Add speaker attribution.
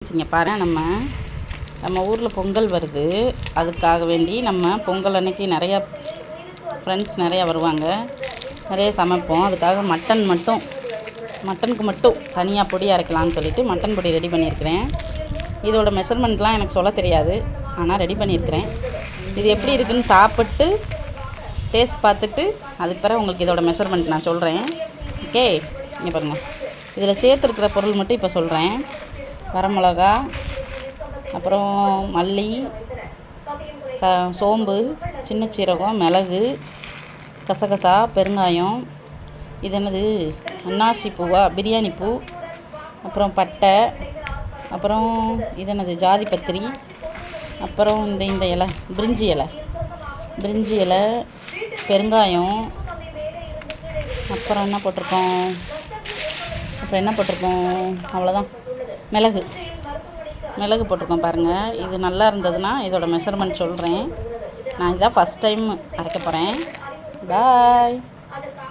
Speaker 1: Friends, இங்கே பாருங்கள், நம்ம ஊரில் பொங்கல் வருது. அதுக்காக வேண்டி நம்ம பொங்கல் அன்னைக்கு நிறையா ஃப்ரெண்ட்ஸ் நிறையா வருவாங்க, நிறைய சமைப்போம். அதுக்காக மட்டனுக்கு மட்டும் தனியாக பொடி அரைக்கலாம்னு சொல்லிவிட்டு மட்டன் பொடி ரெடி பண்ணியிருக்கிறேன். இதோட மெஷர்மெண்ட்லாம் எனக்கு சொல்ல தெரியாது, ஆனால் ரெடி பண்ணியிருக்கிறேன். இது எப்படி இருக்குதுன்னு சாப்பிட்டு டேஸ்ட் பார்த்துட்டு அதுக்கு பிறகு உங்களுக்கு இதோட மெஷர்மெண்ட் நான் சொல்கிறேன். ஓகே, இங்கே பாருங்கள். இதில் சேர்த்துருக்கிற பொருள் மட்டும் இப்போ சொல்கிறேன். வரமிளகா, அப்புறம் மல்லி, சோம்பு, சின்ன சீரகம், மிளகு, கசகசா, பெருங்காயம், இது என்னது அன்னாசி பூவா, பிரியாணி பூ, அப்புறம் பட்டை, அப்புறம் இது என்னது ஜாதிபத்திரி, அப்புறம் இந்த இலை பிரிஞ்சி இலை, பெருங்காயம், அப்புறம் என்ன போட்டிருக்கோம் அவ்வளோதான். மிளகு போட்டிருக்கோம் பாருங்கள். இது நல்லா இருந்ததுன்னா இதோட மெஷர்மெண்ட் சொல்கிறேன். நான் இதான் ஃபஸ்ட் டைம் அரைக்க போகிறேன். பாய்.